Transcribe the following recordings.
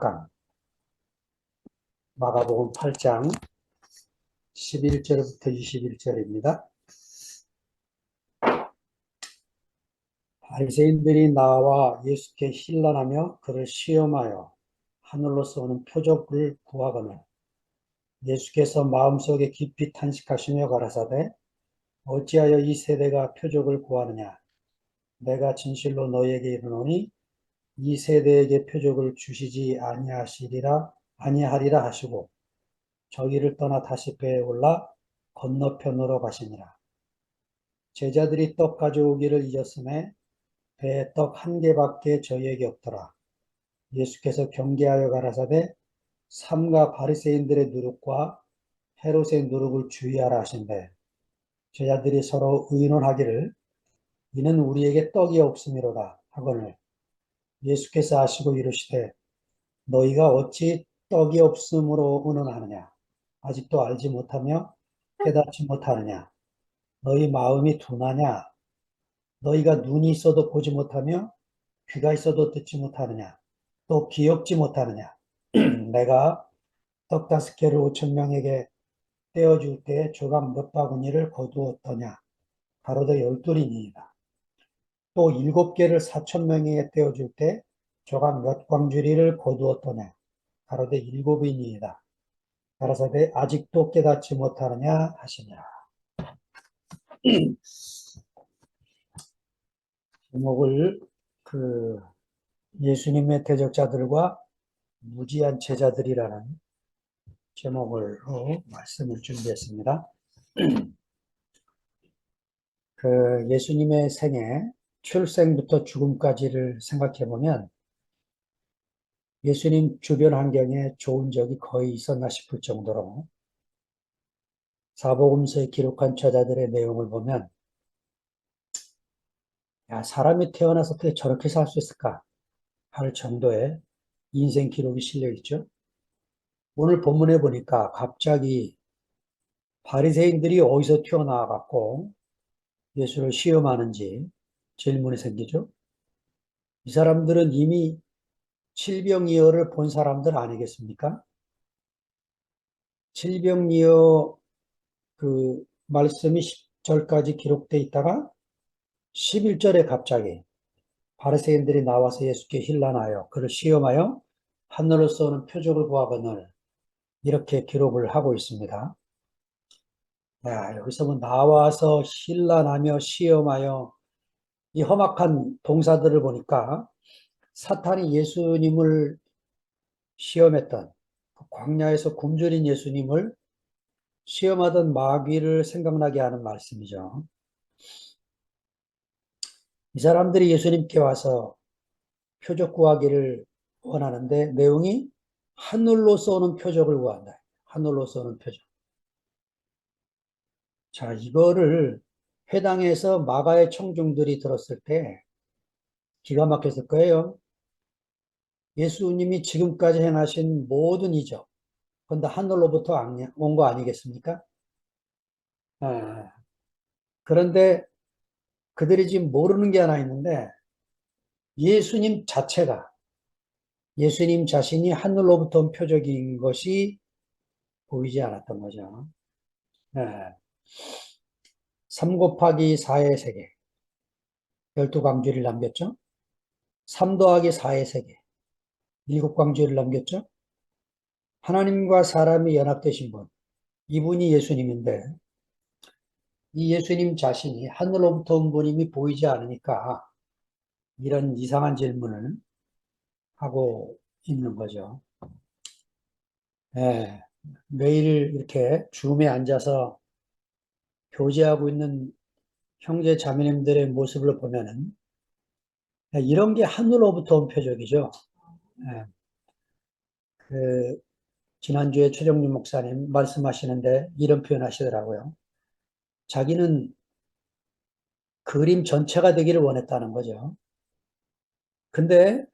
6강 마가복음 8장 11절부터 21절입니다. 바리새인들이 나와 예수께 신란하며 그를 시험하여 하늘로서 오는 표적을 구하거늘 예수께서 마음속에 깊이 탄식하시며 가라사대 어찌하여 이 세대가 표적을 구하느냐. 내가 진실로 너희에게 이르노니 이 세대에게 표적을 주시지 아니하리라 하시고 저기를 떠나 다시 배에 올라 건너편으로 가시니라. 제자들이 떡 가져오기를 잊었음에 배에 떡 한 개밖에 저희에게 없더라. 예수께서 경계하여 가라사대 삼가 바리새인들의 누룩과 헤롯의 누룩을 주의하라 하신대 제자들이 서로 의논하기를 이는 우리에게 떡이 없음이로다 하거늘 예수께서 아시고 이르시되 너희가 어찌 떡이 없음으로 의논하느냐. 아직도 알지 못하며 깨닫지 못하느냐. 너희 마음이 둔하냐. 너희가 눈이 있어도 보지 못하며 귀가 있어도 듣지 못하느냐. 또 기억지 못하느냐. 내가 떡 5개를 5,000명에게 떼어줄 때 조각 몇 바구니를 거두었더냐. 가로되 12이니이다. 또 7개를 4,000명에게 떼어줄 때 조각 몇 광주리를 거두었더냐. 가로되 7이니이다. 가라사대 아직도 깨닫지 못하느냐 하시니라. 제목을 예수님의 대적자들과 무지한 제자들이라는 제목으로 말씀을 준비했습니다. 예수님의 생애, 출생부터 죽음까지를 생각해 보면 예수님 주변 환경에 좋은 적이 거의 있었나 싶을 정도로 사복음서에 기록한 저자들의 내용을 보면 야, 사람이 태어나서 어떻게 저렇게 살 수 있을까 할 정도의 인생 기록이 실려 있죠. 오늘 본문에 보니까 갑자기 바리새인들이 어디서 튀어나와 갖고 예수를 시험하는지 질문이 생기죠. 이 사람들은 이미 칠병이어를 본 사람들 아니겠습니까? 칠병이어 말씀이 10절까지 기록되어 있다가 11절에 갑자기 바리새인들이 나와서 예수께 힐난하여 그를 시험하여 하늘로서 오는 표적을 구하거늘 이렇게 기록을 하고 있습니다. 야, 여기서 뭐 나와서 힐난하며 시험하여 이 험악한 동사들을 보니까 사탄이 예수님을 시험했던 광야에서 굶주린 예수님을 시험하던 마귀를 생각나게 하는 말씀이죠. 이 사람들이 예수님께 와서 표적 구하기를 원하는데 내용이 하늘로서 오는 표적을 구한다. 하늘로서 오는 표적. 자, 이거를 회당에서 마가의 청중들이 들었을 때 기가 막혔을 거예요. 예수님이 지금까지 행하신 모든 이적, 그런데 하늘로부터 온 거 아니겠습니까? 아, 그런데 그들이 지금 모르는 게 하나 있는데 예수님 자체가, 예수님 자신이 하늘로부터 온 표적인 것이 보이지 않았던 거죠. 네. 3 곱하기 4의 세계, 12광주리를 남겼죠. 3 더하기 4의 세계, 7광주리를 남겼죠. 하나님과 사람이 연합되신 분, 이분이 예수님인데 이 예수님 자신이 하늘로부터 온 분임이 보이지 않으니까 이런 이상한 질문을 하고 있는 거죠. 네. 매일 이렇게 줌에 앉아서 교제하고 있는 형제 자매님들의 모습을 보면은 이런 게 하늘로부터 온 표적이죠. 네. 지난주에 최정림 목사님 말씀하시는데 이런 표현 하시더라고요. 자기는 그림 전체가 되기를 원했다는 거죠. 근데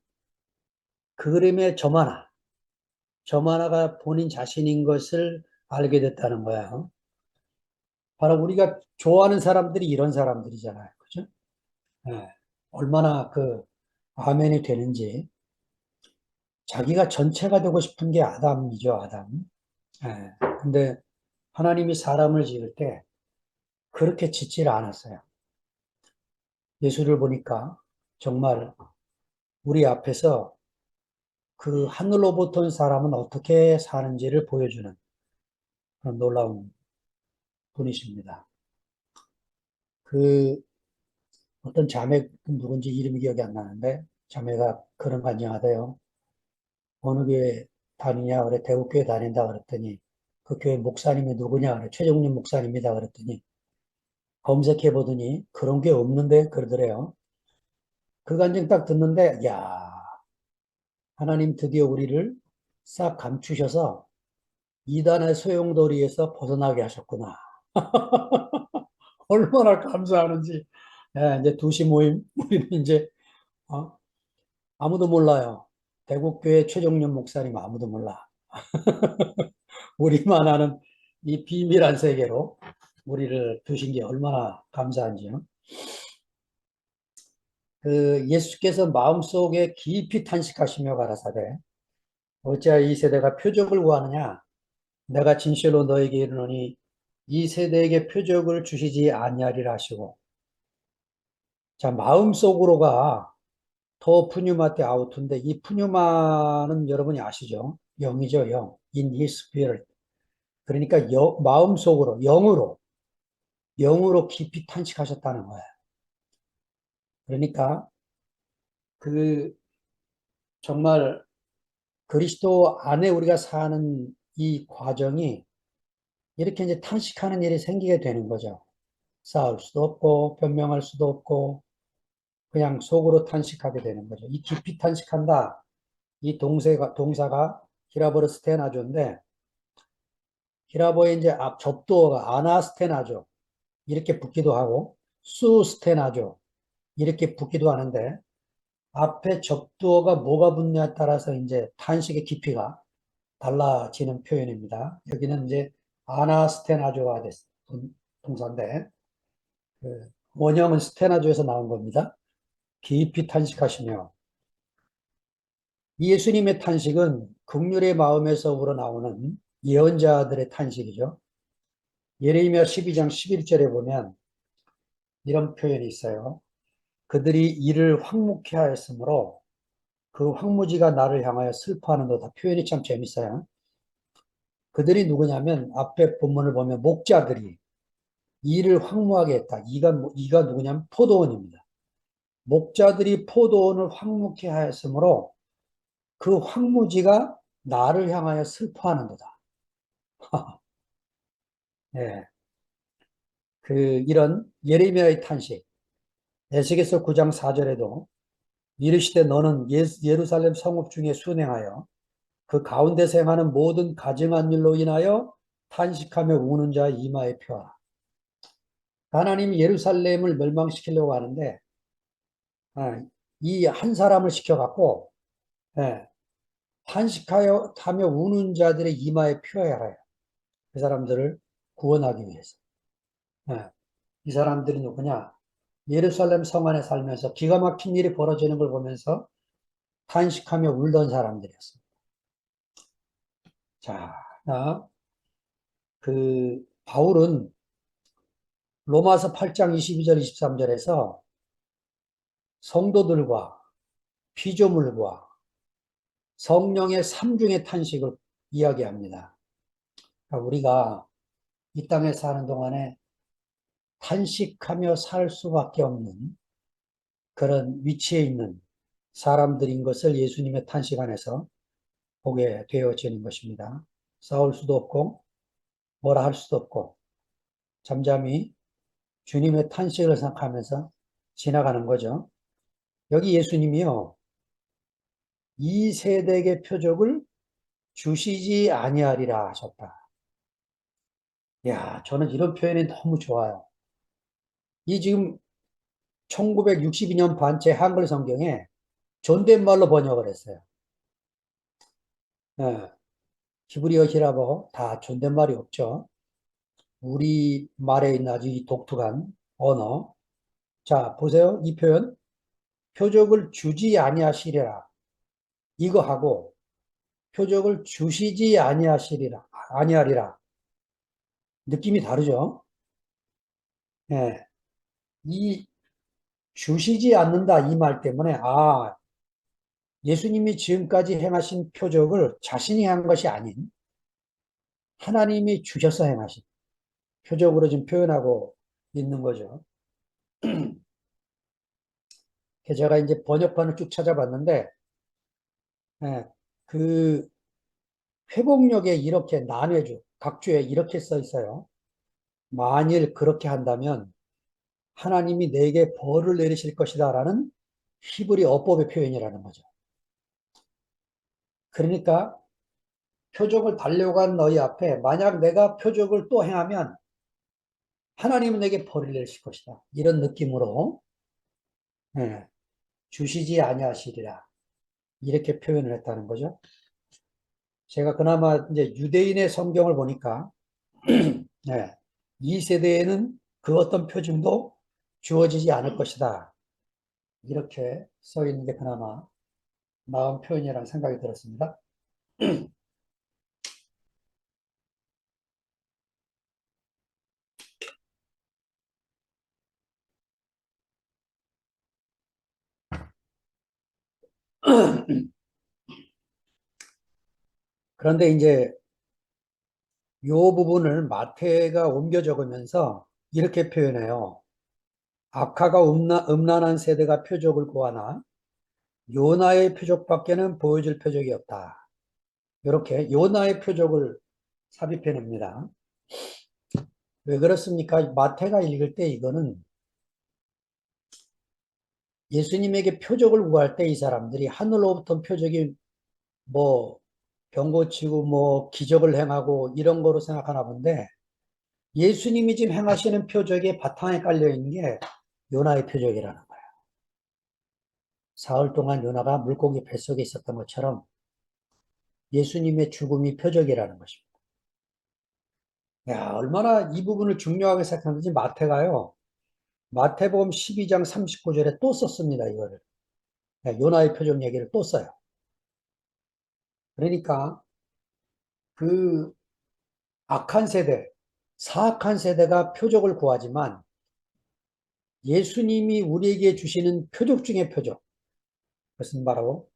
그 그림의 점 하나가 본인 자신인 것을 알게 됐다는 거예요. 바로 우리가 좋아하는 사람들이 이런 사람들이잖아요. 그죠? 네. 얼마나 아멘이 되는지. 자기가 전체가 되고 싶은 게 아담이죠, 아담. 예. 근데 하나님이 사람을 지을 때 그렇게 짓질 않았어요. 예수를 보니까 정말 우리 앞에서 그 하늘로부터 온 사람은 어떻게 사는지를 보여주는 그런 놀라운 분이십니다. 그 어떤 자매 누군지 이름이 기억이 안 나는데 자매가 그런 간증하대요. 어느 교회 다니냐 그래 대구교회 다닌다 그랬더니 그 교회 목사님이 누구냐 그래 최종림 목사님이다 그랬더니 검색해 보더니 그런 게 없는데 그러더래요. 그 간증 딱 듣는데 야 하나님 드디어 우리를 싹 감추셔서 이단의 소용돌이에서 벗어나게 하셨구나. 얼마나 감사하는지. 예, 이제 두시 모임 우리는 이제 어? 아무도 몰라요. 대국교회 최종련 목사님 아무도 몰라. 우리만 아는 이 비밀한 세계로 우리를 두신 게 얼마나 감사한지요. 그 예수께서 마음속에 깊이 탄식하시며 가라사대 어찌하여 이 세대가 표적을 구하느냐 내가 진실로 너에게 이르노니 이 세대에게 표적을 주시지 아니하리라 하시고 자 마음속으로가 더 푸뉴마 테 아우트인데 이 푸뉴마는 여러분이 아시죠? 영이죠, 영. In his spirit. 그러니까 마음속으로 영으로 깊이 탄식하셨다는 거예요. 그러니까 그 정말 그리스도 안에 우리가 사는 이 과정이 이렇게 이제 탄식하는 일이 생기게 되는 거죠. 싸울 수도 없고 변명할 수도 없고 그냥 속으로 탄식하게 되는 거죠. 이 깊이 탄식한다. 이 동사가 히라보르 스테나조인데 히라보의 이제 앞 접두어가 아나스테나조 이렇게 붙기도 하고 수스테나조 이렇게 붙기도 하는데 앞에 접두어가 뭐가 붙냐에 따라서 이제 탄식의 깊이가 달라지는 표현입니다. 여기는 이제 아나스테나조가 동사인데 그 원형은 스테나조에서 나온 겁니다. 깊이 탄식하시며 예수님의 탄식은 긍휼의 마음에서 우러나오는 예언자들의 탄식이죠. 예레미야 12장 11절에 보면 이런 표현이 있어요. 그들이 이를 황묵케 하였으므로 그 황무지가 나를 향하여 슬퍼하는도다. 표현이 참 재밌어요. 그들이 누구냐면 앞에 본문을 보면 목자들이 이를 황무하게 했다. 이가 누구냐면 포도원입니다. 목자들이 포도원을 황묵케 하였으므로 그 황무지가 나를 향하여 슬퍼하는도다. 예, 이런 예레미야의 탄식, 에스겔서 9장 4절에도 이르시되 너는 예루살렘 성읍 중에 순행하여 그 가운데서 행하는 모든 가증한 일로 인하여 탄식하며 우는 자의 이마에 펴라. 하나님이 예루살렘을 멸망시키려고 하는데 이 한 사람을 시켜갖고 예, 탄식하여 타며 우는 자들의 이마에 펴야 해요. 그 사람들을 구원하기 위해서. 예, 이 사람들이 누구냐? 예루살렘 성 안에 살면서 기가 막힌 일이 벌어지는 걸 보면서 탄식하며 울던 사람들이었습니다. 자, 바울은 로마서 8장 22절, 23절에서 성도들과 피조물과 성령의 삼중의 탄식을 이야기합니다. 그러니까 우리가 이 땅에 사는 동안에 탄식하며 살 수밖에 없는 그런 위치에 있는 사람들인 것을 예수님의 탄식 안에서 보게 되어지는 것입니다. 싸울 수도 없고 뭐라 할 수도 없고 잠잠히 주님의 탄식을 생각하면서 지나가는 거죠. 여기 예수님이요. 이 세대의 표적을 주시지 아니하리라 하셨다. 야, 저는 이런 표현이 너무 좋아요. 이 지금 1962년 반체 한글 성경에 존댓말로 번역을 했어요. 예, 히브리어, 히라버 다 존댓말이 없죠. 우리 말에 있는 아주 이 독특한 언어. 자, 보세요. 이 표현. 표적을 주지 아니하시리라. 이거 하고 표적을 주시지 아니하리라. 느낌이 다르죠? 예. 이 주시지 않는다 이 말 때문에 예수님이 지금까지 행하신 표적을 자신이 한 것이 아닌 하나님이 주셔서 행하신 표적으로 지금 표현하고 있는 거죠. 제가 이제 번역판을 쭉 찾아봤는데, 예, 그 회복력에 이렇게 난해주, 각주에 이렇게 써 있어요. 만일 그렇게 한다면 하나님이 내게 벌을 내리실 것이다 라는 히브리 어법의 표현이라는 거죠. 그러니까 표적을 달려간 너희 앞에 만약 내가 표적을 또 행하면 하나님은 내게 벌을 내리실 것이다. 이런 느낌으로 예, 주시지 아니하시리라. 이렇게 표현을 했다는 거죠. 제가 그나마 이제 유대인의 성경을 보니까 네, 이 세대에는 그 어떤 표징도 주어지지 않을 것이다. 이렇게 써 있는 게 그나마 나은 표현이라는 생각이 들었습니다. 그런데 이제 이 부분을 마태가 옮겨 적으면서 이렇게 표현해요. 악화가 음란한 세대가 표적을 구하나 요나의 표적밖에는 보여줄 표적이 없다. 이렇게 요나의 표적을 삽입해 냅니다. 왜 그렇습니까? 마태가 읽을 때 이거는 예수님에게 표적을 구할 때 이 사람들이 하늘로부터 표적이 뭐 병 고치고 뭐 기적을 행하고 이런 거로 생각하나 본데 예수님이 지금 행하시는 표적의 바탕에 깔려 있는 게 요나의 표적이라는 거예요. 사흘 동안 요나가 물고기 뱃속에 있었던 것처럼 예수님의 죽음이 표적이라는 것입니다. 야, 얼마나 이 부분을 중요하게 생각하는지 마태가요. 마태복음 12장 39절에 또 썼습니다, 이거를. 요나의 표적 얘기를 또 써요. 그러니까 그 악한 세대, 사악한 세대가 표적을 구하지만 예수님이 우리에게 주시는 표적 중의 표적, 그것은 바로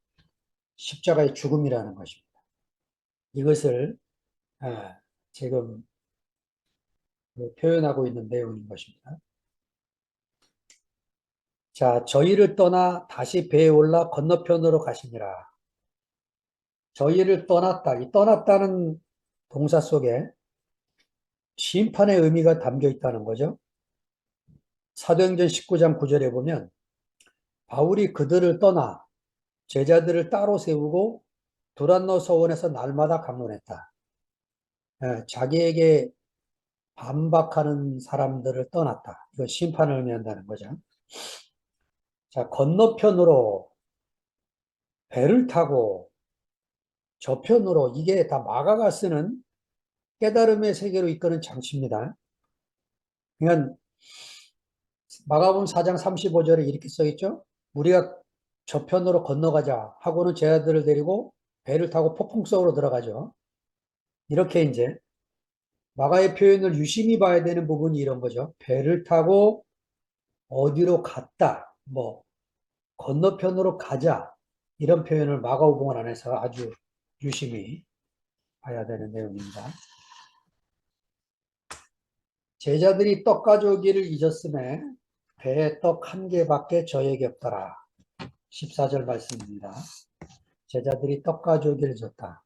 십자가의 죽음이라는 것입니다. 이것을 지금 표현하고 있는 내용인 것입니다. 자, 저희를 떠나 다시 배에 올라 건너편으로 가시니라. 저희를 떠났다. 이 떠났다는 동사 속에 심판의 의미가 담겨 있다는 거죠. 사도행전 19장 9절에 보면 바울이 그들을 떠나 제자들을 따로 세우고 두란노 서원에서 날마다 강론했다. 자기에게 반박하는 사람들을 떠났다. 이거 심판을 의미한다는 거죠. 자, 건너편으로 배를 타고 저편으로 이게 다 마가가 쓰는 깨달음의 세계로 이끄는 장치입니다. 그러니까 마가복음 4장 35절에 이렇게 써 있죠. 우리가 저편으로 건너가자 하고는 제자들을 데리고 배를 타고 폭풍 속으로 들어가죠. 이렇게 이제 마가의 표현을 유심히 봐야 되는 부분이 이런 거죠. 배를 타고 어디로 갔다, 뭐 건너편으로 가자 이런 표현을 마가복음 안에서 아주 유심히 봐야 되는 내용입니다. 제자들이 떡 가져오기를 잊었음에 배에 떡 한 개밖에 저에게 없더라. 14절 말씀입니다. 제자들이 떡 가져오기를 잊었다.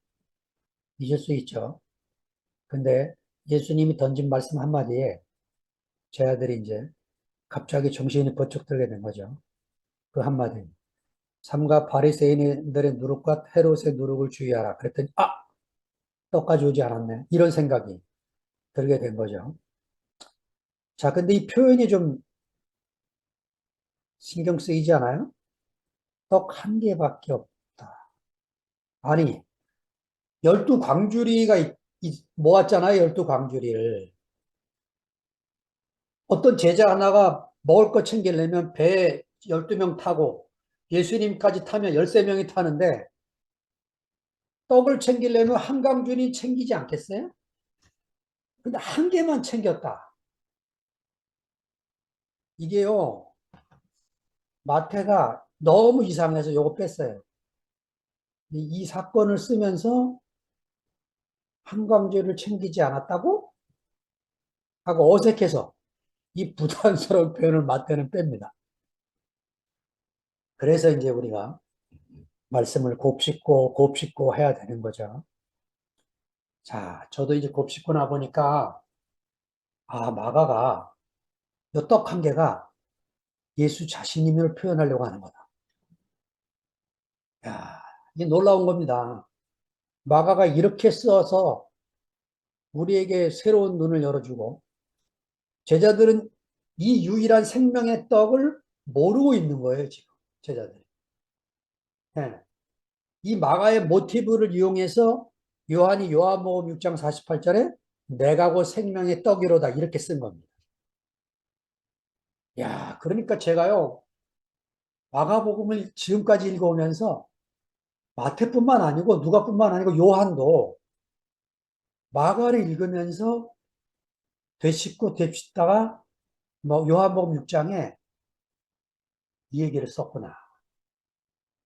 잊을 수 있죠. 근데 예수님이 던진 말씀 한마디에 제자들이 이제 갑자기 정신이 번쩍 들게 된 거죠. 그 한마디. 삼가 바리새인들의 누룩과 헤롯의 누룩을 주의하라. 그랬더니 떡 가져오지 않았네. 이런 생각이 들게 된 거죠. 자, 근데 이 표현이 좀 신경 쓰이지 않아요? 떡 한 개밖에 없다. 아니, 12광주리가 모았잖아요. 12광주리를. 어떤 제자 하나가 먹을 거 챙기려면 배에 12명 타고 예수님까지 타면 13명이 타는데 떡을 챙기려면 한강준이 챙기지 않겠어요? 근데 한 개만 챙겼다. 이게요, 마태가 너무 이상해서 요거 뺐어요. 이 사건을 쓰면서 한강준을 챙기지 않았다고? 하고 어색해서 이 부담스러운 표현을 마태는 뺍니다. 그래서 이제 우리가 말씀을 곱씹고 곱씹고 해야 되는 거죠. 자, 저도 이제 곱씹고 나보니까, 마가가 요 떡 한 개가 예수 자신임을 표현하려고 하는 거다. 야, 이게 놀라운 겁니다. 마가가 이렇게 써서 우리에게 새로운 눈을 열어주고, 제자들은 이 유일한 생명의 떡을 모르고 있는 거예요, 지금. 제자들이. 예. 이 마가의 모티브를 이용해서 요한이 요한복음 6장 48절에 내가 곧 생명의 떡이로다 이렇게 쓴 겁니다. 야, 그러니까 제가요, 마가복음을 지금까지 읽어오면서 마태뿐만 아니고 누가뿐만 아니고 요한도 마가를 읽으면서 되씹고 되씹다가 뭐 요한복음 6장에 이 얘기를 썼구나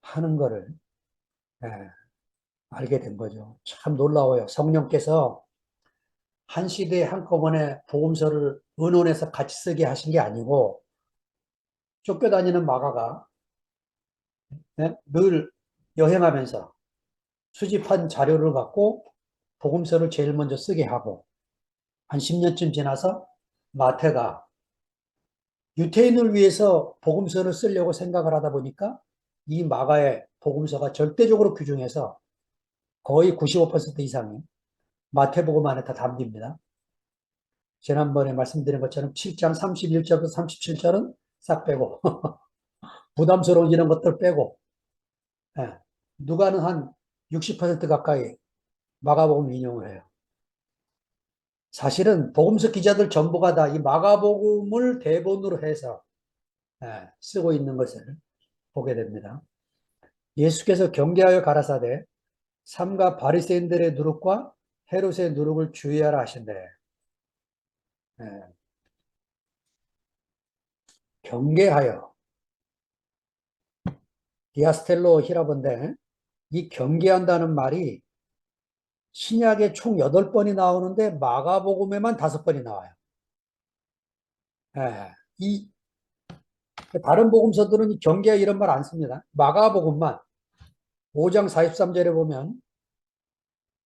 하는 거를 예, 알게 된 거죠. 참 놀라워요. 성령께서 한 시대에 한꺼번에 복음서를 의논해서 같이 쓰게 하신 게 아니고 쫓겨다니는 마가가 늘 여행하면서 수집한 자료를 갖고 복음서를 제일 먼저 쓰게 하고 한 10년쯤 지나서 마태가 유태인을 위해서 복음서를 쓰려고 생각을 하다 보니까 이 마가의 복음서가 절대적으로 규중해서 거의 95% 이상이 마태복음 안에 다 담깁니다. 지난번에 말씀드린 것처럼 7장 31절부터 37절은 싹 빼고 부담스러운 이런 것들 빼고 예, 누가는 한 60% 가까이 마가복음 인용을 해요. 사실은 복음서 기자들 전부가 다 이 마가복음을 대본으로 해서 쓰고 있는 것을 보게 됩니다. 예수께서 경계하여 가라사대 삼가 바리새인들의 누룩과 헤롯의 누룩을 주의하라 하신대. 경계하여 디아스텔로 히라본데 이 경계한다는 말이 신약에 총 8번이 나오는데 마가복음에만 5번이 나와요. 이 다른 복음서들은 이 경계 이런 말 안 씁니다. 마가복음만 5장 43절에 보면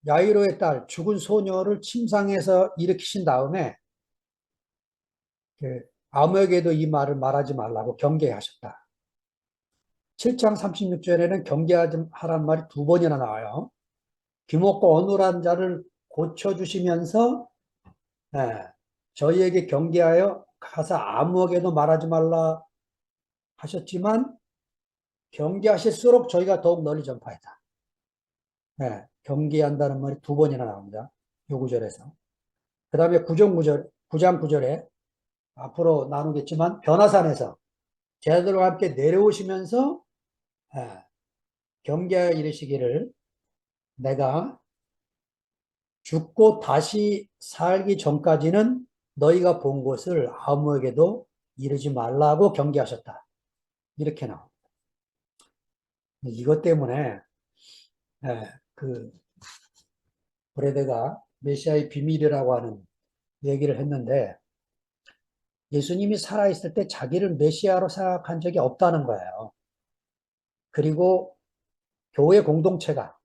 야이로의 딸 죽은 소녀를 침상에서 일으키신 다음에 아무에게도 이 말을 말하지 말라고 경계하셨다. 7장 36절에는 경계하란 말이 2번이나 나와요. 귀먹고 어눌한 자를 고쳐주시면서 저희에게 경계하여 가서 아무에게도 말하지 말라 하셨지만 경계하실수록 저희가 더욱 널리 전파했다. 경계한다는 말이 2번이나 나옵니다. 요 구절에서. 그 다음에 9장 9절에 앞으로 나누겠지만 변화산에서 제자들과 함께 내려오시면서 경계하여 이르시기를 내가 죽고 다시 살기 전까지는 너희가 본 것을 아무에게도 이르지 말라고 경계하셨다. 이렇게 나옵니다. 이것 때문에 그 브레드가 메시아의 비밀이라고 하는 얘기를 했는데 예수님이 살아있을 때 자기를 메시아로 생각한 적이 없다는 거예요. 그리고 교회 공동체가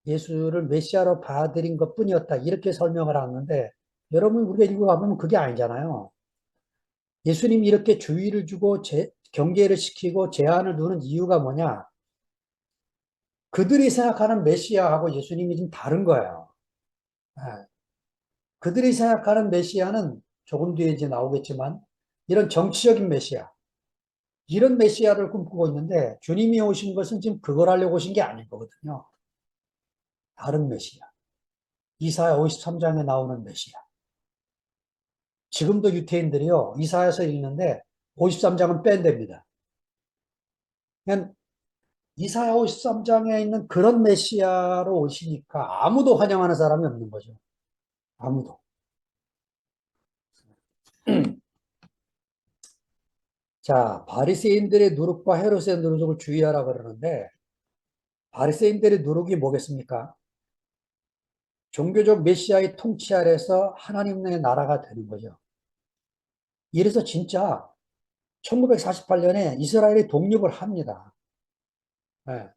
예수를 메시아로 받아들인 것뿐이었다. 이렇게 설명을 하는데 여러분 우리가 읽어가면 그게 아니잖아요. 예수님이 이렇게 주의를 주고 경계를 시키고 제한을 두는 이유가 뭐냐? 그들이 생각하는 메시아하고 예수님이 좀 다른 거예요. 그들이 생각하는 메시아는 조금 뒤에 이제 나오겠지만 이런 정치적인 메시아, 이런 메시아를 꿈꾸고 있는데 주님이 오신 것은 지금 그걸 하려고 오신 게 아닐 거거든요. 다른 메시아. 이사야 53장에 나오는 메시아. 지금도 유태인들이요, 이사야서 읽는데 53장은 뺀답니다. 그냥 이사야 53장에 있는 그런 메시아로 오시니까 아무도 환영하는 사람이 없는 거죠. 아무도. 자, 바리새인들의 누룩과 헤롯의 누룩을 주의하라 그러는데 바리새인들의 누룩이 뭐겠습니까? 종교적 메시아의 통치 아래서 하나님의 나라가 되는 거죠. 이래서 진짜 1948년에 이스라엘이 독립을 합니다. 예,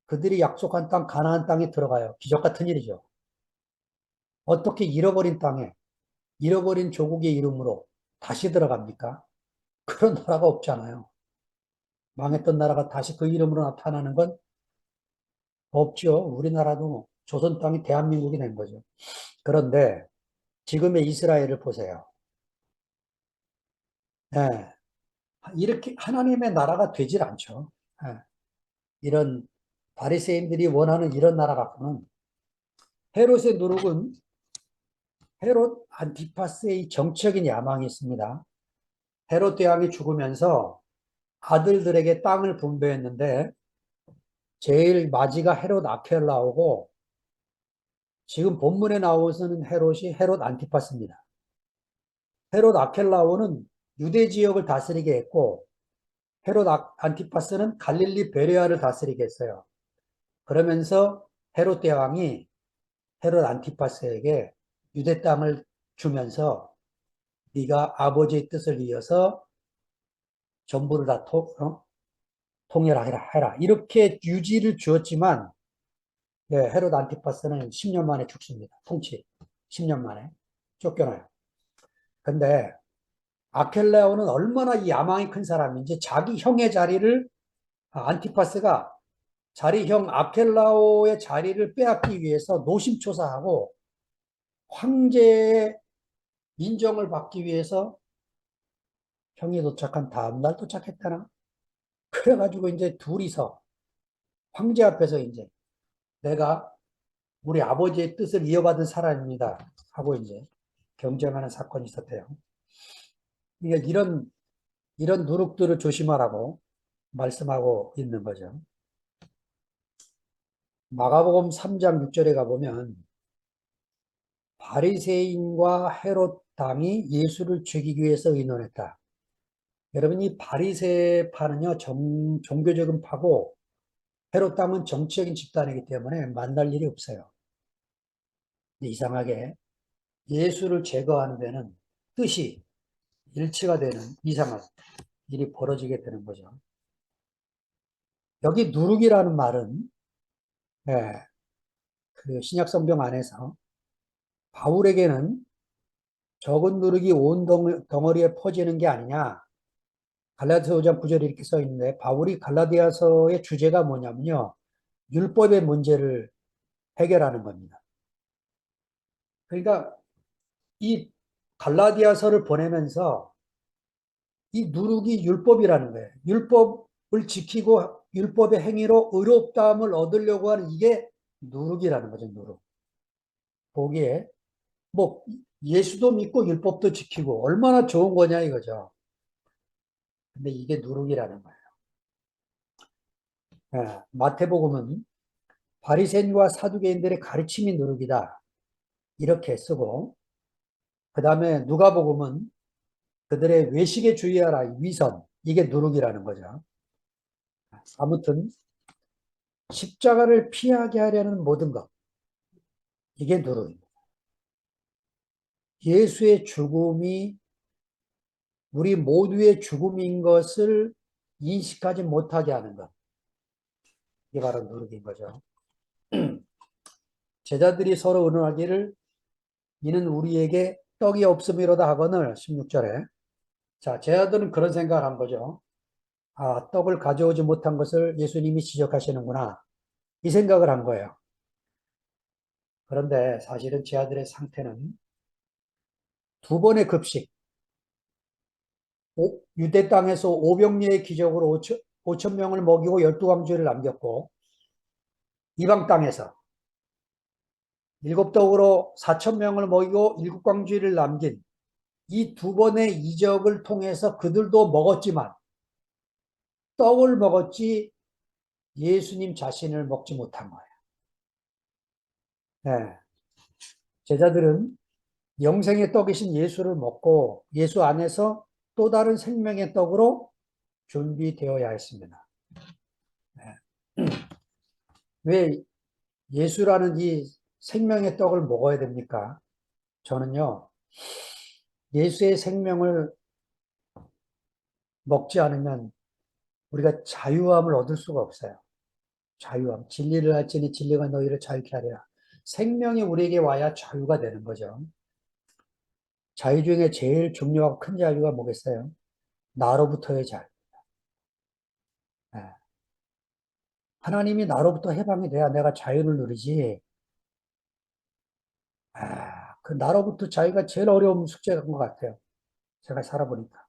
그들이 약속한 땅, 가나안 땅에 들어가요. 기적 같은 일이죠. 어떻게 잃어버린 땅에, 잃어버린 조국의 이름으로 다시 들어갑니까? 그런 나라가 없잖아요. 망했던 나라가 다시 그 이름으로 나타나는 건 없죠. 우리나라도 조선 땅이 대한민국이 된 거죠. 그런데 지금의 이스라엘을 보세요. 예, 이렇게 하나님의 나라가 되질 않죠. 예, 이런 바리새인들이 원하는 이런 나라 갖고는 헤롯의 누룩은 헤롯 안티파스의 정치적인 야망이 있습니다. 헤롯 대왕이 죽으면서 아들들에게 땅을 분배했는데 제일 맞이가 헤롯 아켈라오고 지금 본문에 나오는 헤롯이 헤롯 안티파스입니다. 헤롯 아켈라오는 유대 지역을 다스리게 했고 헤롯 안티파스는 갈릴리 베레아를 다스리게 했어요. 그러면서 헤롯 대왕이 헤롯 안티파스에게 유대 땅을 주면서 네가 아버지의 뜻을 이어서 전부를 다 통일하라 해라. 이렇게 유지를 주었지만 예, 헤롯 안티파스는 10년 만에 죽습니다. 통치 10년 만에 쫓겨나요. 근데 아켈레오는 얼마나 이 야망이 큰 사람인지 자기 형의 자리를 안티파스가 자리 형 아켈라오의 자리를 빼앗기 위해서 노심초사하고 황제의 인정을 받기 위해서 형이 도착한 다음날 도착했다나 그래가지고 이제 둘이서 황제 앞에서 이제 내가 우리 아버지의 뜻을 이어받은 사람입니다 하고 이제 경쟁하는 사건이 있었대요. 그러니까 이런 누룩들을 조심하라고 말씀하고 있는 거죠. 마가복음 3장 6절에 가보면 바리새인과 헤롯 당이 예수를 죽이기 위해서 의논했다. 여러분 이 바리새파는요 종교적인 파고 헤롯 당은 정치적인 집단이기 때문에 만날 일이 없어요. 이상하게 예수를 제거하는 데는 뜻이 일치가 되는 이상한 일이 벌어지게 되는 거죠. 여기 누룩이라는 말은 예, 그 신약 성경 안에서 바울에게는 적은 누룩이 온 덩어리에 퍼지는 게 아니냐. 갈라디아서 5장 9절에 이렇게 써 있는데 바울이 갈라디아서의 주제가 뭐냐면요. 율법의 문제를 해결하는 겁니다. 그러니까 이 갈라디아서를 보내면서 이 누룩이 율법이라는 거예요. 율법을 지키고 율법의 행위로 의롭다함을 얻으려고 하는 이게 누룩이라는 거죠. 누룩. 보기에 뭐 예수도 믿고 율법도 지키고 얼마나 좋은 거냐 이거죠. 근데 이게 누룩이라는 거예요. 예, 마태복음은 바리새인과 사두개인들의 가르침이 누룩이다. 이렇게 쓰고 그 다음에 누가복음은 그들의 외식에 주의하라. 위선. 이게 누룩이라는 거죠. 아무튼 십자가를 피하게 하려는 모든 것. 이게 누룩입니다. 예수의 죽음이 우리 모두의 죽음인 것을 인식하지 못하게 하는 것. 이게 바로 누룩인 거죠. 제자들이 서로 의논하기를 이는 우리에게 떡이 없음이로다 하거늘 16절에 자, 제자들은 그런 생각을 한 거죠. 아, 떡을 가져오지 못한 것을 예수님이 지적하시는구나. 이 생각을 한 거예요. 그런데 사실은 제자들의 상태는 두 번의 급식, 유대 땅에서 오병리의 기적으로 5천 명을 먹이고 12광주를 남겼고 이방 땅에서 일곱 떡으로 4천 명을 먹이고 일곱 광주를 남긴 이 두 번의 이적을 통해서 그들도 먹었지만 떡을 먹었지 예수님 자신을 먹지 못한 거예요. 네. 제자들은 영생의 떡이신 예수를 먹고 예수 안에서 또 다른 생명의 떡으로 준비되어야 했습니다. 네. 왜 예수라는 이 생명의 떡을 먹어야 됩니까? 저는요, 예수의 생명을 먹지 않으면 우리가 자유함을 얻을 수가 없어요. 자유함. 진리를 알지니 진리가 너희를 자유케 하리라. 생명이 우리에게 와야 자유가 되는 거죠. 자유 중에 제일 중요하고 큰 자유가 뭐겠어요? 나로부터의 자유. 예. 하나님이 나로부터 해방이 돼야 내가 자유를 누리지. 그 나로부터 자유가 제일 어려운 숙제인 것 같아요. 제가 살아보니까.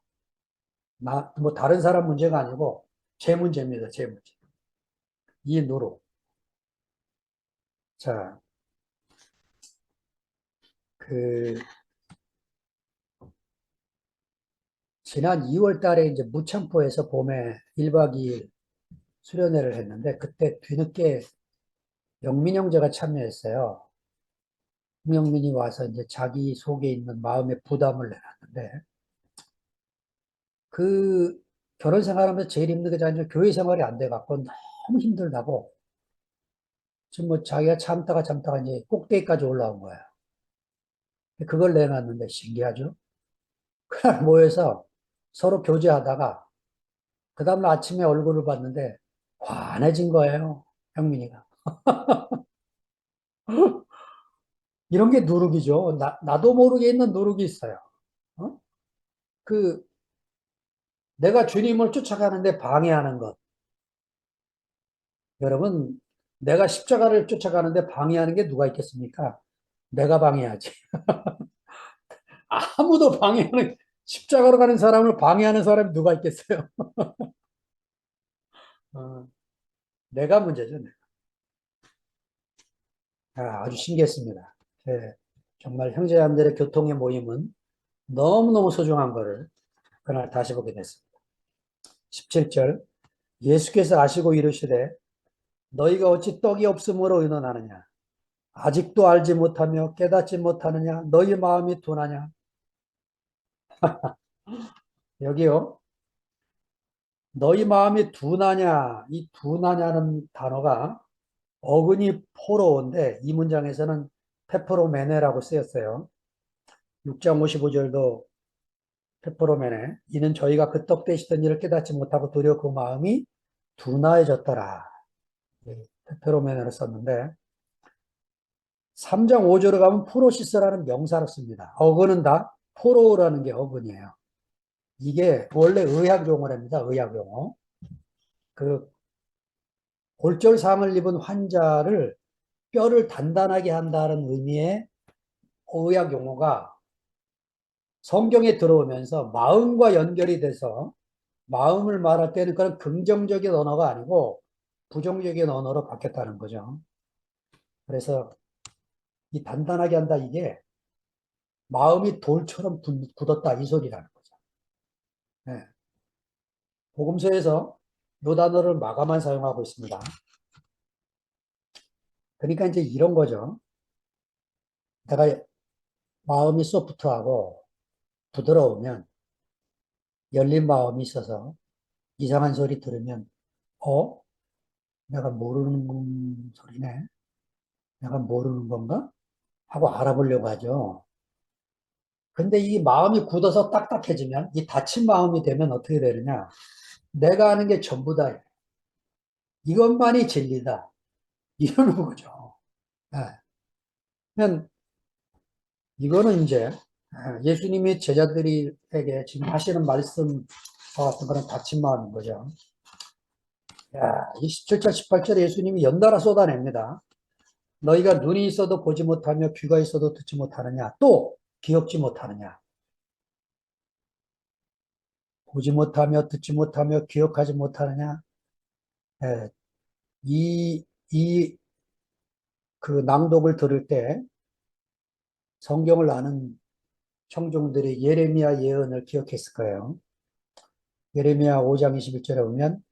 뭐 다른 사람 문제가 아니고 제 문제입니다. 제 문제. 이 노릇. 자, 그 지난 2월 달에 이제 무창포에서 봄에 1박 2일 수련회를 했는데 그때 뒤늦게 영민 형제가 참여했어요. 홍영민이 와서 이제 자기 속에 있는 마음의 부담을 내놨는데 그 결혼 생활하면서 제일 힘든 게 이제 교회 생활이 안 돼갖고 너무 힘들다고 지금 뭐 자기가 참다가 이제 꼭대기까지 올라온 거예요. 그걸 내놨는데 신기하죠? 그날 모여서 서로 교제하다가 그 다음날 아침에 얼굴을 봤는데 환해진 거예요. 형민이가. 이런 게 누룩이죠. 나도 모르게 있는 누룩이 있어요. 어? 그, 내가 주님을 쫓아가는데 방해하는 것. 여러분, 내가 십자가를 쫓아가는데 방해하는 게 누가 있겠습니까? 내가 방해하지. 아무도 십자가로 가는 사람을 방해하는 사람이 누가 있겠어요? 어, 내가 문제죠. 내가. 아주 신기했습니다. 예, 정말 형제자매들의 교통의 모임은 너무너무 소중한 거를 그날 다시 보게 됐습니다. 17절 예수께서 아시고 이르시되 너희가 어찌 떡이 없음으로 의논하느냐 아직도 알지 못하며 깨닫지 못하느냐 너희 마음이 둔하냐 여기요 너희 마음이 둔하냐 이 둔하냐는 단어가 어근이 포로인데 이 문장에서는 페퍼로메네라고 쓰였어요. 6장 55절도 페퍼로메네 이는 저희가 그 떡 되시던 일을 깨닫지 못하고 도리어 그 마음이 둔하여졌더라. 페퍼로메네를 썼는데 3장 5절에 가면 포로시스라는 명사를 씁니다. 어근은 다 포로라는 게 어근이에요. 이게 원래 의학 용어랍니다. 의학 용어. 그 골절상을 입은 환자를 뼈를 단단하게 한다는 의미의 의학 용어가 성경에 들어오면서 마음과 연결이 돼서 마음을 말할 때는 그런 긍정적인 언어가 아니고 부정적인 언어로 바뀌었다는 거죠. 그래서 이 단단하게 한다 이게 마음이 돌처럼 굳었다 이 소리라는 거죠. 네. 복음서에서 이 단어를 마가만 사용하고 있습니다. 그러니까 이제 이런 거죠. 내가 마음이 소프트하고 부드러우면 열린 마음이 있어서 이상한 소리 들으면 어? 내가 모르는 소리네. 내가 모르는 건가? 하고 알아보려고 하죠. 근데 이 마음이 굳어서 딱딱해지면 이 닫힌 마음이 되면 어떻게 되느냐? 내가 아는 게 전부다. 이것만이 진리다. 이러는 거죠. 예. 그냥 이거는 이제 예수님이 제자들에게 지금 하시는 말씀과 같은 그런 닫힌 마음인 거죠. 야, 이 17절, 18절에 예수님이 연달아 쏟아냅니다. 너희가 눈이 있어도 보지 못하며 귀가 있어도 듣지 못하느냐? 또 기억지 못하느냐? 보지 못하며 듣지 못하며 기억하지 못하느냐? 예, 이 그 낭독을 들을 때 성경을 아는 청중들이 예레미야 예언을 기억했을 거예요. 예레미야 5장 21절에 보면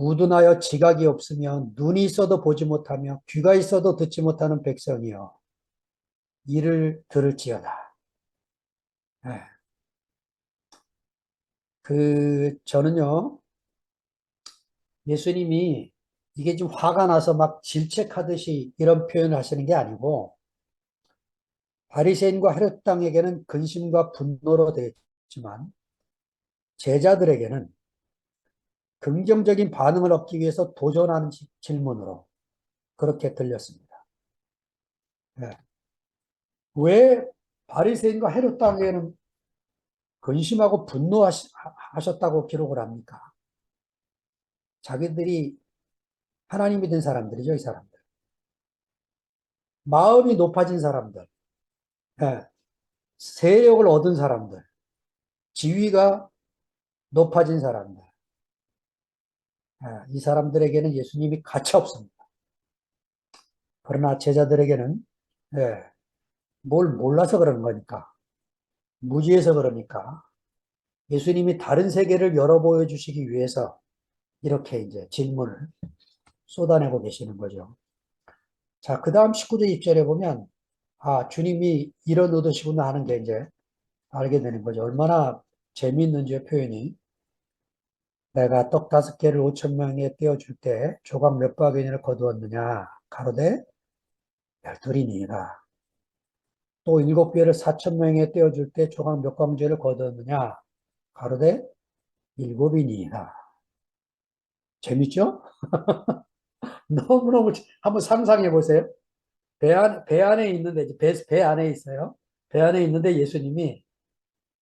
우둔하여 지각이 없으며 눈이 있어도 보지 못하며 귀가 있어도 듣지 못하는 백성이여 이를 들을지어다. 예. 저는요, 예수님이 이게 좀 화가 나서 막 질책하듯이 이런 표현을 하시는 게 아니고, 바리새인과 헤롯 당에게는 근심과 분노로 되었지만, 제자들에게는 긍정적인 반응을 얻기 위해서 도전하는 질문으로 그렇게 들렸습니다. 예. 왜 바리새인과 헤롯 당에게는 근심하고 분노하셨다고 기록을 합니까? 자기들이 하나님이 된 사람들이죠, 이 사람들. 마음이 높아진 사람들, 예. 세력을 얻은 사람들, 지위가 높아진 사람들, 이 사람들에게는 예수님이 가차 없습니다. 그러나 제자들에게는 예, 뭘 몰라서 그러는 거니까, 무지해서 그러니까 예수님이 다른 세계를 열어 보여주시기 위해서 이렇게 이제 질문을 쏟아내고 계시는 거죠. 자, 그 다음 19절 입절에 보면, 주님이 이런 의도시구나 하는 게 이제 알게 되는 거죠. 얼마나 재미있는지요, 표현이. 내가 떡 5개를 5천 명에 떼어줄 때 조각 몇 바구니를 거두었느냐? 가로되 12이니이다. 또 7개를 4천 명에 떼어줄 때 조각 몇 광주를 거두었느냐? 가로되 7이니이다. 재밌죠? 너무너무 한번 상상해 보세요. 배 안에 있는데, 배 안에 있어요. 배 안에 있는데 예수님이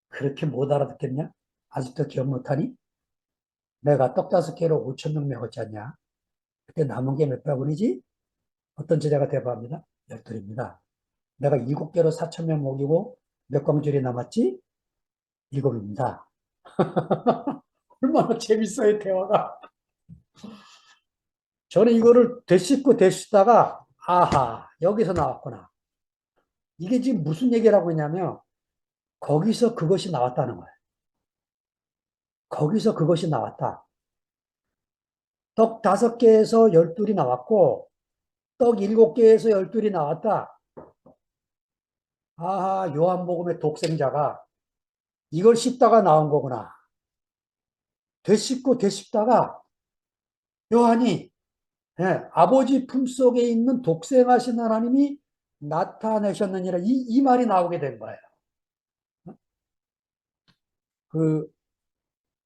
그렇게 못 알아듣겠냐? 아직도 기억 못하니? 내가 떡 5개로 5천 명 먹었지 않냐? 그때 남은 게 몇 바구니지? 어떤 제자가 대답합니다. 12입니다. 내가 7개로 4천 명 먹이고 몇 광줄이 남았지? 7입니다. 얼마나 재밌어요, 대화가. 저는 이거를 되씹고 되씹다가, 여기서 나왔구나. 이게 지금 무슨 얘기라고 했냐면, 거기서 그것이 나왔다는 거예요. 거기서 그것이 나왔다. 떡 5개에서 12이 나왔고, 떡 7개에서 12이 나왔다. 요한복음의 독생자가 이걸 씹다가 나온 거구나. 되씹고 되씹다가 요한이 아버지 품속에 있는 독생하신 하나님이 나타내셨느니라 이 말이 나오게 된 거예요. 그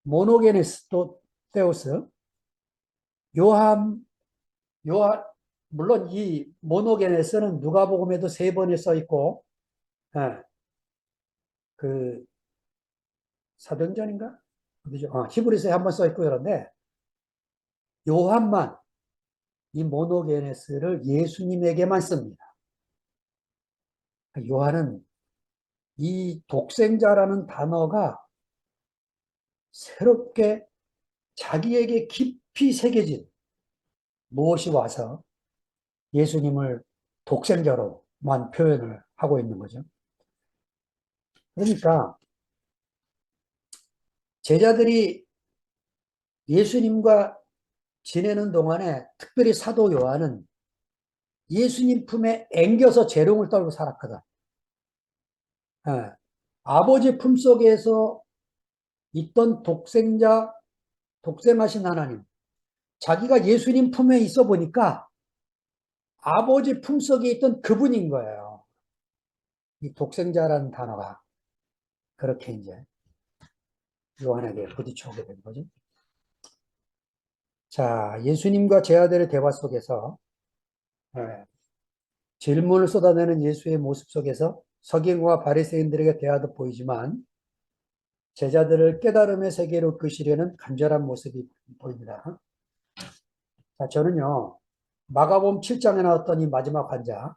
모노게네스 또 테오스 요한 요한 물론 이 모노게네스는 누가복음에도 3번에 써 있고 예, 그 사도행전인가 어디죠? 히브리서에 한 번 써 있고 그런데 요한만 이 모노게네스를 예수님에게만 씁니다. 요한은 이 독생자라는 단어가 새롭게 자기에게 깊이 새겨진 무엇이 와서 예수님을 독생자로만 표현을 하고 있는 거죠. 그러니까 제자들이 예수님과 지내는 동안에 특별히 사도 요한은 예수님 품에 앵겨서 재롱을 떨고 살았거든. 예. 아버지 품속에서 있던 독생자, 독생하신 하나님, 자기가 예수님 품에 있어 보니까 아버지 품속에 있던 그분인 거예요. 이 독생자라는 단어가 그렇게 이제 요한에게 부딪혀오게 된 거죠. 자, 예수님과 제 아들의 대화 속에서 예, 질문을 쏟아내는 예수의 모습 속에서 서기관과 바리새인들에게 대하듯 보이지만 제자들을 깨달음의 세계로 이끄시려는 간절한 모습이 보입니다. 자, 저는요, 마가복음 7장에 나왔던 이 마지막 환자,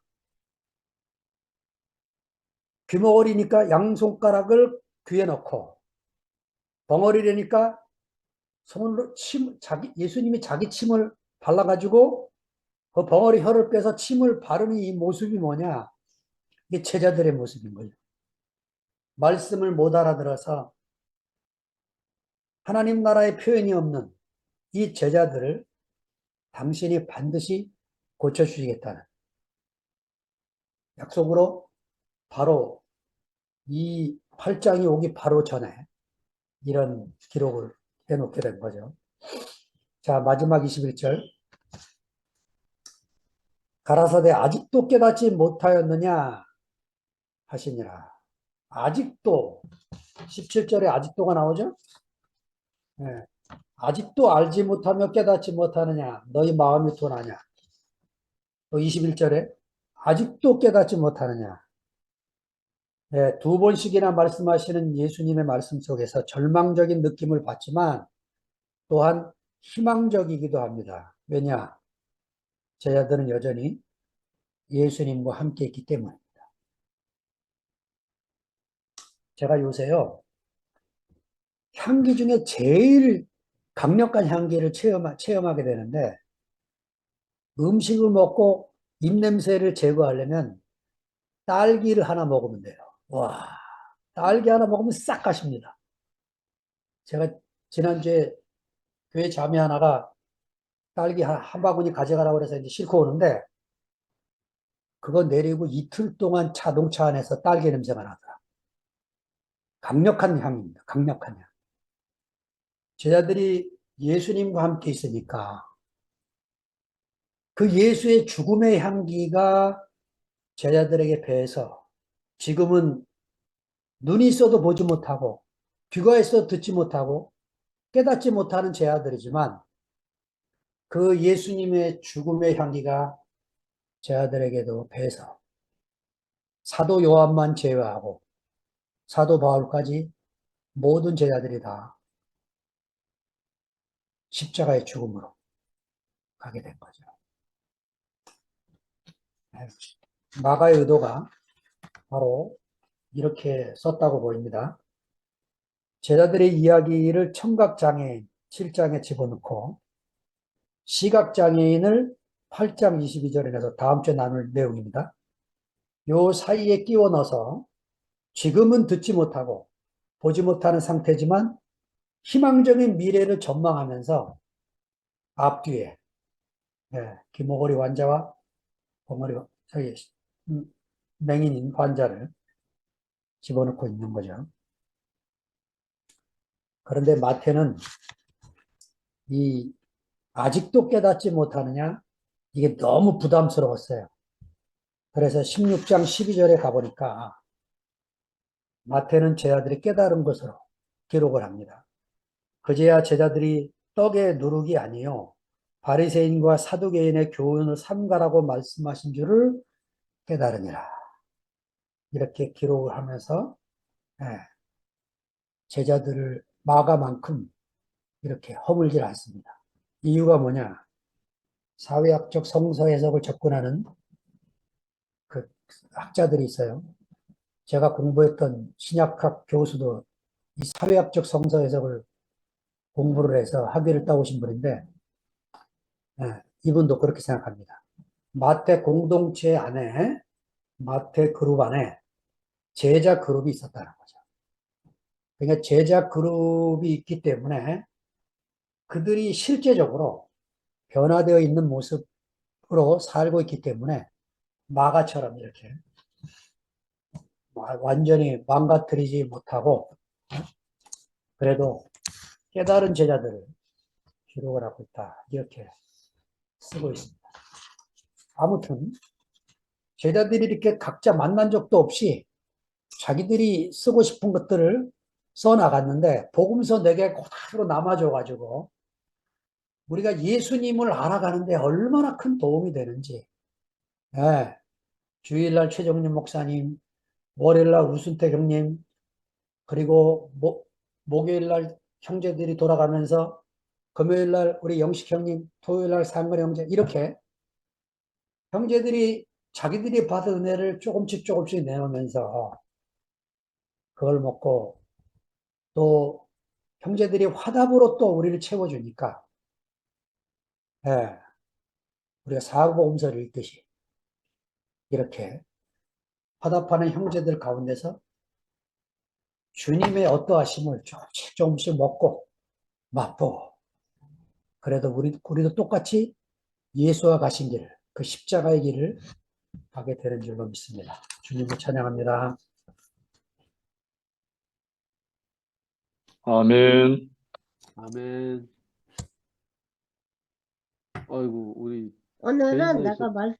귀머거리니까 양손가락을 귀에 넣고, 벙어리라니까 손으로 예수님이 자기 침을 발라가지고 그 벙어리 혀를 빼서 침을 바르는 이 모습이 뭐냐? 이게 제자들의 모습인 거예요. 말씀을 못 알아들어서 하나님 나라의 표현이 없는 이 제자들을 당신이 반드시 고쳐주시겠다는 약속으로 바로 이 8장이 오기 바로 전에 이런 기록을 해놓게 된 거죠. 자, 마지막 21절. 가라사대 아직도 깨닫지 못하였느냐 하시니라. 아직도 17절에 아직도가 나오죠. 네. 아직도 알지 못하며 깨닫지 못하느냐 너희 마음이 둔하냐. 또 21절에 아직도 깨닫지 못하느냐. 네, 두 번씩이나 말씀하시는 예수님의 말씀 속에서 절망적인 느낌을 받지만 또한 희망적이기도 합니다. 왜냐? 제자들은 여전히 예수님과 함께 있기 때문입니다. 제가 요새요, 향기 중에 제일 강력한 향기를 체험하게 되는데, 음식을 먹고 입냄새를 제거하려면 딸기를 하나 먹으면 돼요. 와, 딸기 하나 먹으면 싹 가십니다. 제가 지난주에 교회 자매 하나가 딸기 한 바구니 가져가라고 그래서 이제 싣고 오는데, 그거 내리고 이틀 동안 자동차 안에서 딸기 냄새가 나더라. 강력한 향입니다. 강력한 향. 제자들이 예수님과 함께 있으니까 그 예수의 죽음의 향기가 제자들에게 배해서 지금은 눈이 있어도 보지 못하고 귀가 있어도 듣지 못하고 깨닫지 못하는 제자들이지만 그 예수님의 죽음의 향기가 제자들에게도 배해서 사도 요한만 제외하고 사도 바울까지 모든 제자들이 다 십자가의 죽음으로 가게 된 거죠. 마가의 의도가 바로 이렇게 썼다고 보입니다. 제자들의 이야기를 청각장애인 7장에 집어넣고 시각장애인을 8장 22절에 내서 다음 주에 나눌 내용입니다. 요 사이에 끼워 넣어서 지금은 듣지 못하고 보지 못하는 상태지만 희망적인 미래를 전망하면서 앞뒤에 귀머거리 환자와 봉어리 맹인인 환자를 집어넣고 있는 거죠. 그런데 마태는 이 아직도 깨닫지 못하느냐? 이게 너무 부담스러웠어요. 그래서 16장 12절에 가보니까 마태는 제자들이 깨달은 것으로 기록을 합니다. 그제야 제자들이 떡의 누룩이 아니요 바리새인과 사두개인의 교훈을 삼가라고 말씀하신 줄을 깨달으니라. 이렇게 기록을 하면서 제자들을 마가만큼 이렇게 허물질 않습니다. 이유가 뭐냐? 사회학적 성서 해석을 접근하는 그 학자들이 있어요. 제가 공부했던 신약학 교수도 이 사회학적 성서 해석을 공부를 해서 학위를 따오신 분인데, 이분도 그렇게 생각합니다. 마태 공동체 안에, 마태 그룹 안에 제자 그룹이 있었다는 거죠. 그러니까 제자 그룹이 있기 때문에 그들이 실제적으로 변화되어 있는 모습으로 살고 있기 때문에 마가처럼 이렇게 완전히 망가뜨리지 못하고 그래도 깨달은 제자들을 기록을 하고 있다. 이렇게 쓰고 있습니다. 아무튼 제자들이 이렇게 각자 만난 적도 없이 자기들이 쓰고 싶은 것들을 써나갔는데 복음서 4개 그대로 남아줘가지고 우리가 예수님을 알아가는데 얼마나 큰 도움이 되는지 주일날 최정림 목사님, 월요일날 우순택 형님, 그리고 목요일날 형제들이 돌아가면서 금요일날 우리 영식 형님, 토요일날 상근 형제 이렇게 형제들이 자기들이 받은 은혜를 조금씩 조금씩 내놓으면서 그걸 먹고 또 형제들이 화답으로 또 우리를 채워주니까 우리가 사고보험서를 읽듯이 이렇게 화답하는 형제들 가운데서 주님의 어떠하심을 조금씩 조금씩 먹고 맛보고 그래도 우리도 똑같이 예수와 가신 길, 그 십자가의 길을 가게 되는 줄로 믿습니다. 주님을 찬양합니다. 아멘. 아멘. 아이고, 우리 오늘은 개인전에서 내가 말